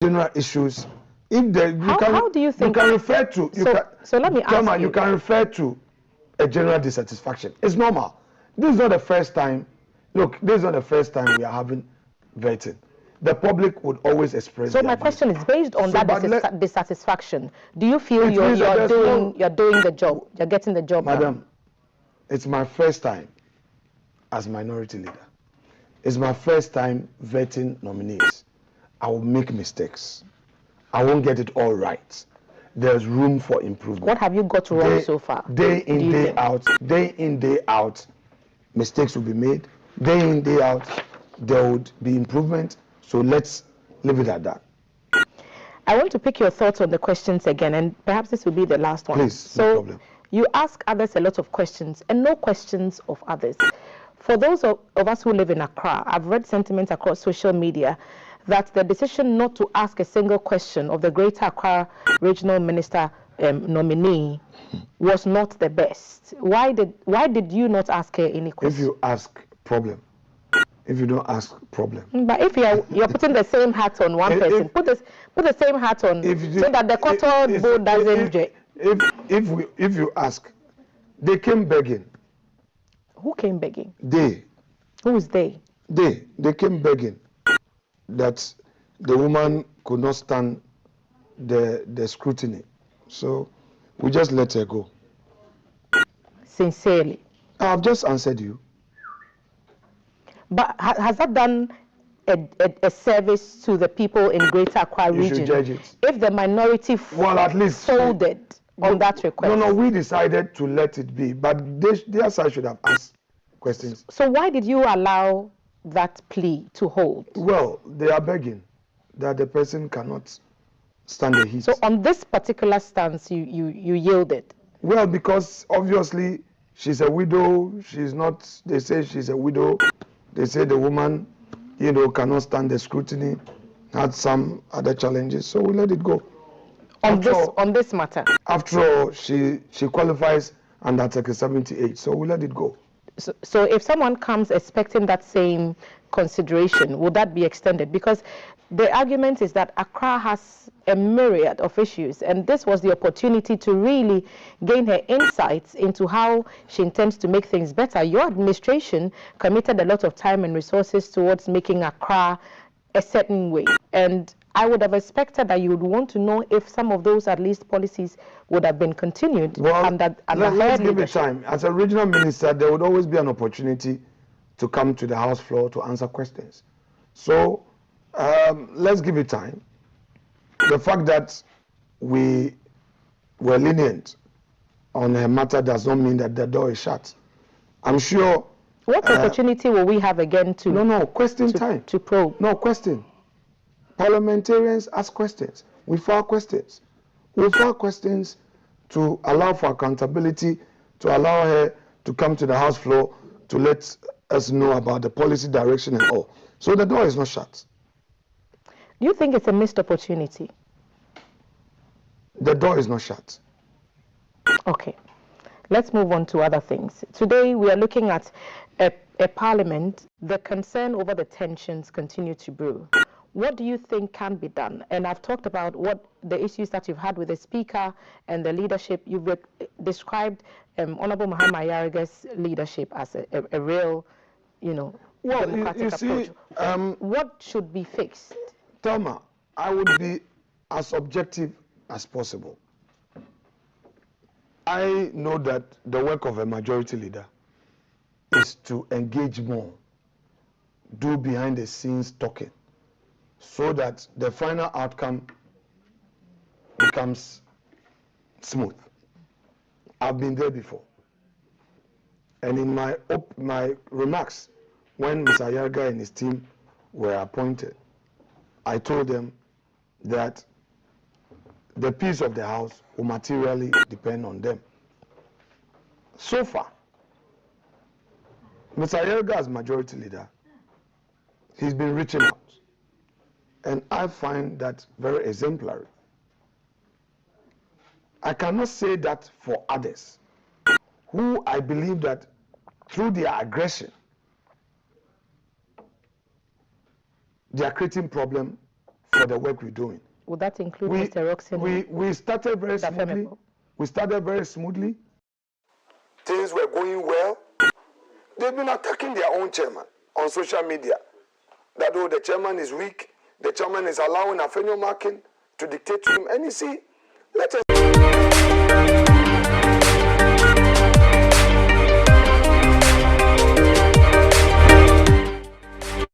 general issues. If there, how do you think? You can refer to. So let me ask you. You can refer to a general dissatisfaction. It's normal. This is not the first time. Look, this is not the first time we are having vetting. The public would always express. So my question is based on that dissatisfaction. Do you feel you're doing the job? You're getting the job done? Madam, it's my first time as minority leader. It's my first time vetting nominees. I will make mistakes. I won't get it all right. There's room for improvement. What have you got wrong so far? Day in, day out, mistakes will be made. Day in, day out, there would be improvement. So let's leave it at that. I want to pick your thoughts on the questions again, and perhaps this will be the last one. Please, no problem. You ask others a lot of questions and no questions of others. For those of us who live in Accra, I've read sentiments across social media that the decision not to ask a single question of the Greater Accra Regional Minister nominee was not the best. Why did you not ask her any questions? If you ask, problem. If you don't ask, problem. But if you're putting the same hat on one person, put the same hat on so that the cotton bowl doesn't jet. If you ask, they came begging. Who came begging? They. Who is they? They came begging that the woman could not stand the scrutiny. So we just let her go. Sincerely. I've just answered you. But has that done a service to the people in Greater Accra region? You should judge it. If the minority at least folded on that request. No, we decided to let it be, but their side should have asked questions. So why did you allow that plea to hold? Well, they are begging that the person cannot stand the heat. So on this particular stance, you yielded? Well, because obviously she's a widow. She's not. They say she's a widow. They say the woman, cannot stand the scrutiny. Had some other challenges, so we let it go. On this matter. After all, she qualifies under Article 78, so we let it go. So if someone comes expecting that same consideration, would that be extended? Because the argument is that Accra has a myriad of issues, and this was the opportunity to really gain her insights into how she intends to make things better. Your administration committed a lot of time and resources towards making Accra a certain way, and I would have expected that you would want to know if some of those, at least, policies would have been continued. Well, let's give it time. As a regional minister, there would always be an opportunity to come to the House floor to answer questions. So let's give it time. The fact that we were lenient on a matter does not mean that the door is shut. I'm sure. What opportunity will we have again to? No, question time. To probe. No, question. Parliamentarians ask questions. We file questions. We file questions to allow for accountability, to allow her to come to the House floor to let us know about the policy direction and all. So the door is not shut. Do you think it's a missed opportunity? The door is not shut. Okay. Let's move on to other things. Today we are looking at a parliament. The concern over the tensions continue to brew. What do you think can be done? And I've talked about what the issues that you've had with the speaker and the leadership. You've described Honorable Mahama Yaraga's leadership as a real, democratic approach. What should be fixed? Thelma, I would be as objective as possible. I know that the work of a majority leader is to engage more, do behind the scenes talking, so that the final outcome becomes smooth. I've been there before. And in my remarks, when Mr. Yarga and his team were appointed, I told them that the peace of the House will materially depend on them. So far, Mr. Yarga as majority leader, he's been reaching out. And I find that very exemplary. I cannot say that for others, who I believe that through their aggression, they are creating problem for the work we're doing. Would that include Mr. Roxon? We started very smoothly. We started very smoothly. Things were going well. They've been attacking their own chairman on social media. That the chairman is weak, the chairman is allowing Afenyor Markin to dictate to him. And you see, let us...